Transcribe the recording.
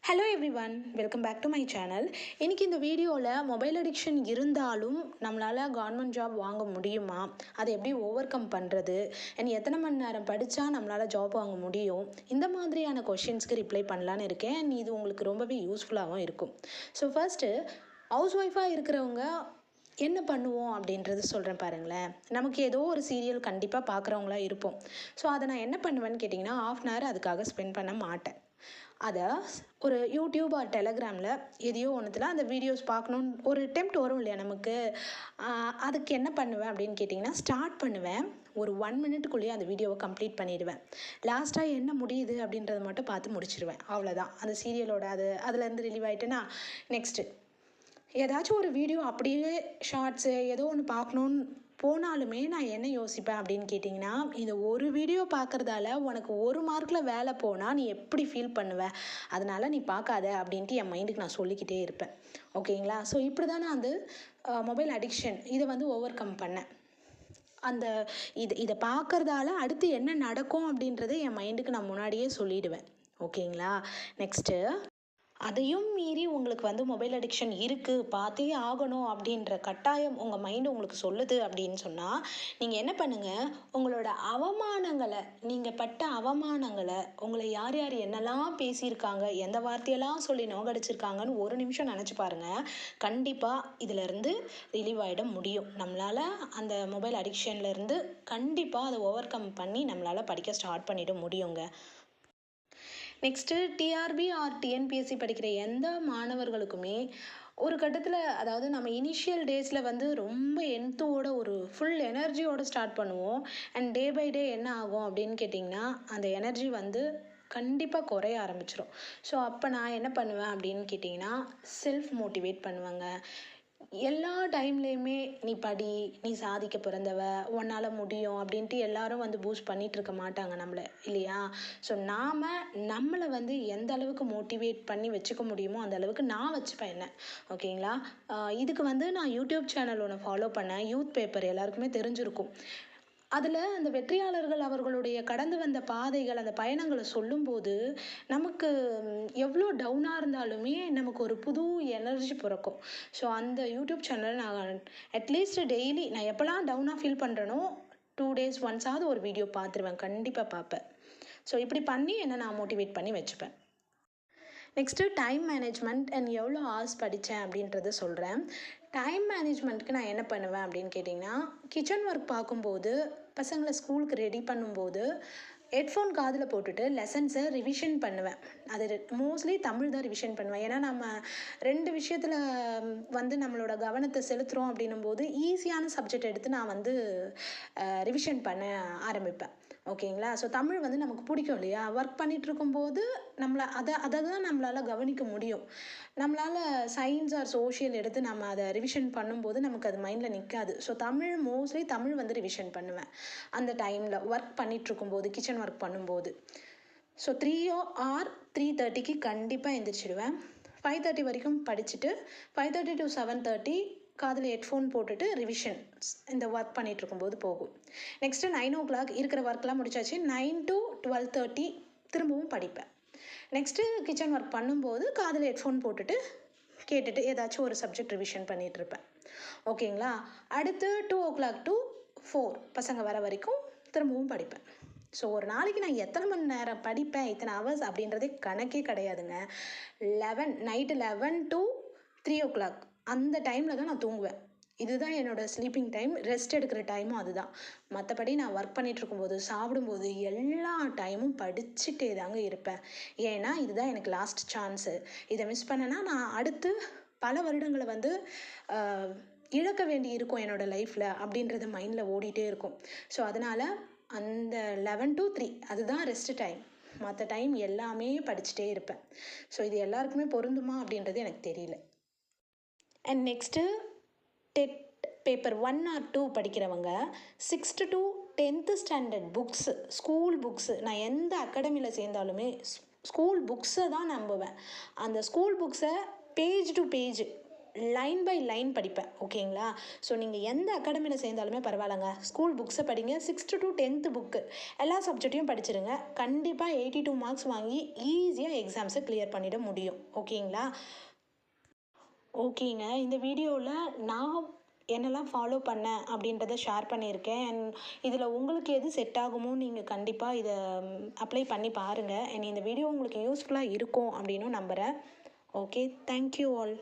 Hello everyone, welcome back to my channel. இன்றைக்கி இந்த வீடியோவில் மொபைல் அடிக்ஷன் இருந்தாலும் நம்மளால் கவர்மெண்ட் ஜாப் வாங்க முடியுமா, அதை எப்படி ஓவர் கம் பண்ணுறது, அண்ட் எத்தனை மணி நேரம் படித்தா நம்மளால் ஜாப் வாங்க முடியும், இந்த மாதிரியான கொஷின்ஸ்க்கு ரிப்ளை பண்ணலான்னு இருக்கேன். அண்ட் இது உங்களுக்கு ரொம்பவே யூஸ்ஃபுல்லாகவும் இருக்கும். ஸோ ஃபர்ஸ்ட்டு, ஹவுஸ் ஒய்ஃபாக இருக்கிறவங்க என்ன பண்ணுவோம் அப்படின்றது சொல்கிறேன் பாருங்களேன். நமக்கு ஏதோ ஒரு சீரியல் கண்டிப்பாக பார்க்குறவங்களா இருப்போம். ஸோ அதை நான் என்ன பண்ணுவேன்னு கேட்டிங்கன்னா, ½ hour அதுக்காக ஸ்பெண்ட் பண்ண மாட்டேன். அதை ஒரு யூடியூப் ஆர் டெலகிராமில் எதையோ ஒன்றுத்தில் அந்த வீடியோஸ் பார்க்கணுன்னு ஒரு டெம்ப்ட் வரும் இல்லையா நமக்கு. அதுக்கு என்ன பண்ணுவேன் அப்படின்னு கேட்டிங்கன்னா, ஸ்டார்ட் பண்ணுவேன். ஒரு 1 minute அந்த வீடியோவை கம்ப்ளீட் பண்ணிடுவேன். லாஸ்ட்டாக என்ன முடியுது அப்படின்றத மட்டும் பார்த்து முடிச்சிடுவேன். அவ்வளோதான். அந்த சீரியலோட அதுலேருந்து ரிலீவ் ஆகிட்டேன்னா நெக்ஸ்ட்டு ஏதாச்சும் ஒரு வீடியோ அப்படியே ஷார்ட்ஸு ஏதோ ஒன்று பார்க்கணுன்னு போனாலுமே நான் என்ன யோசிப்பேன் அப்படின்னு கேட்டிங்கன்னா, இந்த ஒரு வீடியோ பார்க்குறதால உனக்கு 1 மார்க்கில் வேலை போனால் நீ எப்படி ஃபீல் பண்ணுவ, அதனால் நீ பார்க்காத அப்படின்ட்டு என் மைண்டுக்கு நான் சொல்லிக்கிட்டே இருப்பேன். ஓகேங்களா? ஸோ இப்படி தான் நான் மொபைல் அடிக்ஷன் இதை ஓவர் கம் பண்ணேன். அந்த இதை பார்க்குறதால அடுத்து என்ன நடக்கும் அப்படின்றத என் மைண்டுக்கு நான் முன்னாடியே சொல்லிவிடுவேன். ஓகேங்களா? நெக்ஸ்ட்டு, அதையும் மீறி உங்களுக்கு மொபைல் அடிக்ஷன் இருக்குது, பார்த்தே ஆகணும் அப்படின்ற கட்டாயம் உங்கள் மைண்டு உங்களுக்கு சொல்லுது அப்படின்னு சொன்னால், நீங்கள் என்ன பண்ணுங்கள், உங்களோட அவமானங்களை, நீங்கள் பட்ட அவமானங்களை, உங்களை யார் யார் என்னெல்லாம் பேசியிருக்காங்க, எந்த வார்த்தையெல்லாம் சொல்லி நோகடிச்சிருக்காங்கன்னு ஒரு நிமிஷம் நினச்சி பாருங்கள். கண்டிப்பாக இதிலேருந்து ரிலீவ் ஆகிட முடியும். நம்மளால் அந்த மொபைல் அடிக்ஷன்லேருந்து கண்டிப்பாக அதை ஓவர் கம் பண்ணி நம்மளால் படிக்க ஸ்டார்ட் பண்ணிட முடியுங்க. நெக்ஸ்ட்டு, டிஆர்பி ஆர் டிஎன்பிஎஸ்சி படிக்கிற எந்த மாணவர்களுக்குமே ஒரு கட்டத்தில், அதாவது நம்ம இனிஷியல் டேஸில் ரொம்ப என்த்தோட ஒரு ஃபுல் எனர்ஜியோடு ஸ்டார்ட் பண்ணுவோம். அண்ட் டே பை டே என்ன ஆகும் அப்படின்னு கேட்டிங்கன்னா, அந்த எனர்ஜி கண்டிப்பாக குறைய ஆரம்பிச்சிடும். ஸோ அப்போ நான் என்ன பண்ணுவேன் அப்படின்னு கேட்டிங்கன்னா, செல்ஃப் மோட்டிவேட் பண்ணுவேங்க. எல்லா டைம்லேயுமே நீ படி, நீ சாதிக்க பிறந்தவ, உன்னால் முடியும் அப்படின்ட்டு எல்லாரும் பூஸ்ட் பண்ணிகிட்டு இருக்க மாட்டாங்க நம்மளை, இல்லையா? ஸோ நாம் நம்மளை எந்த அளவுக்கு மோட்டிவேட் பண்ணி வச்சுக்க முடியுமோ அந்த அளவுக்கு நான் வச்சுப்பேன் என்ன. ஓகேங்களா? இதுக்கு நான் யூடியூப் சேனல் ஒன்று ஃபாலோ பண்ணேன். யூத் பேப்பர் எல்லாருக்குமே தெரிஞ்சிருக்கும். அதில் அந்த வெற்றியாளர்கள் அவர்களுடைய கடந்து வந்த பாதைகள், அந்த பயணங்களை சொல்லும்போது நமக்கு எவ்வளோ டவுனாக இருந்தாலுமே நமக்கு ஒரு புது எனர்ஜி பிறக்கும். ஸோ அந்த யூடியூப் சேனல் நான் அட்லீஸ்ட் டெய்லி நான் எப்போல்லாம் டவுனாக ஃபீல் பண்ணுறேனோ 2 days ஒன்ஸாவது ஒரு வீடியோ பார்த்துருவேன். கண்டிப்பாக பார்ப்பேன். ஸோ இப்படி பண்ணி என்ன நான் மோட்டிவேட் பண்ணி வச்சுப்பேன். நெக்ஸ்ட்டு, டைம் மேனேஜ்மெண்ட் அண்ட் எவ்வளோ ஹார்ஸ் படித்தேன் அப்படின்றத சொல்கிறேன். டைம் மேனேஜ்மெண்ட்டுக்கு நான் என்ன பண்ணுவேன் அப்படின்னு கேட்டிங்கன்னா, கிச்சன் ஒர்க் பார்க்கும்போது, பசங்களை ஸ்கூலுக்கு ரெடி பண்ணும்போது ஹெட்ஃபோன் காதில் போட்டுட்டு லெசன்ஸை ரிவிஷன் பண்ணுவேன். அது மோஸ்ட்லி தமிழ் தான் ரிவிஷன் பண்ணுவேன். ஏன்னா நம்ம 2 விஷயத்தில் நம்மளோட கவனத்தை செலுத்துகிறோம் அப்படின்னும்போது ஈஸியான சப்ஜெக்ட் எடுத்து நான் ரிவிஷன் பண்ண ஆரம்பிப்பேன். ஓகேங்களா? ஸோ தமிழ் நமக்கு பிடிக்கும் இல்லையா? ஒர்க் பண்ணிகிட்டு இருக்கும்போது அதை தான் நம்மளால் கவனிக்க முடியும். நம்மளால் சயின்ஸ் ஆர் சோஷியல் எடுத்து நம்ம அதை ரிவிஷன் பண்ணும்போது நமக்கு அது மைண்டில் நிற்காது. ஸோ மோஸ்ட்லி தமிழ் ரிவிஷன் பண்ணுவேன் அந்த டைமில் ஒர்க் பண்ணிகிட்ருக்கும்போது, கிச்சன் ஒர்க் பண்ணும்போது. ஸோ 3 or 3:30க்கு கண்டிப்பாக எந்திரிச்சிடுவேன். 5:30 வரைக்கும் படிச்சுட்டு 5:30 to 7:30 காதில் ஹெட்ஃபோன் போட்டுட்டு ரிவிஷன்ஸ் இந்த ஒர்க் பண்ணிகிட்ருக்கும்போது போகும். நெக்ஸ்ட்டு 9 o'clock இருக்கிற ஒர்க்லாம் முடிச்சாச்சு. 9 to 12:30 திரும்பவும் படிப்பேன். நெக்ஸ்ட்டு கிச்சன் ஒர்க் பண்ணும்போது காதில் ஹெட்ஃபோன் போட்டுட்டு கேட்டுட்டு ஏதாச்சும் ஒரு சப்ஜெக்ட் ரிவிஷன் பண்ணிகிட்ருப்பேன். ஓகேங்களா? அடுத்து 2 o'clock to 4 பசங்க வர வரைக்கும் திரும்பவும் படிப்பேன். ஸோ ஒரு நாளைக்கு நான் எத்தனை மணி நேரம் படிப்பேன், இத்தனை ஹவர்ஸ் அப்படின்றதே கணக்கே கிடையாதுங்க. நைட்டு 11 to 3 o'clock அந்த டைமில் தான் நான் தூங்குவேன். இதுதான் என்னோடய ஸ்லீப்பிங் டைம். ரெஸ்ட் எடுக்கிற டைமும் அதுதான். மற்றபடி நான் ஒர்க் பண்ணிகிட்ருக்கும்போது, சாப்பிடும்போது எல்லா டைமும் படிச்சுட்டே தாங்க இருப்பேன். ஏன்னா இதுதான் எனக்கு லாஸ்ட் சான்ஸு. இதை மிஸ் பண்ணேன்னா நான் அடுத்து பல வருடங்களை இழக்க வேண்டி இருக்கும் என்னோடய லைஃப்பில் அப்படின்றது மைண்டில் ஓடிட்டே இருக்கும். ஸோ அதனால் அந்த 11 to 3 அதுதான் ரெஸ்ட் டைம். மற்ற டைம் எல்லாமே படிச்சுட்டே இருப்பேன். ஸோ இது எல்லாருக்குமே பொருந்துமா அப்படின்றது எனக்கு தெரியல. And next, dead paper 1 or 2 படிக்கிறவங்க 6th to 10th standard books, school books, நான் எந்த அகாடமியில் சேர்ந்தாலுமே ஸ்கூல் புக்ஸை தான் நம்புவேன். அந்த ஸ்கூல் புக்ஸை page to page line by line படிப்பேன். ஓகேங்களா? ஸோ நீங்கள் எந்த அகாடமியில் சேர்ந்தாலுமே பரவாயில்லங்க. ஸ்கூல் புக்ஸை படிங்க. 6th to 10th புக்கு எல்லா சப்ஜெக்டையும் படிச்சிருங்க. கண்டிப்பாக 82 மார்க்ஸ் வாங்கி ஈஸியாக எக்ஸாம்ஸை கிளியர் பண்ணிட முடியும். ஓகேங்களா? ஓகேங்க. இந்த வீடியோவில் நான் என்னெல்லாம் ஃபாலோ பண்ணேன் அப்படின்றத ஷேர் பண்ணியிருக்கேன். அண்ட் இதில் உங்களுக்கு எது செட் ஆகுமோ நீங்கள் கண்டிப்பாக இதை அப்ளை பண்ணி பாருங்கள். அண்ட் இந்த வீடியோ உங்களுக்கு யூஸ்ஃபுல்லாக இருக்கும் அப்படின்னும் நம்புகிறேன். Okay, thank you all.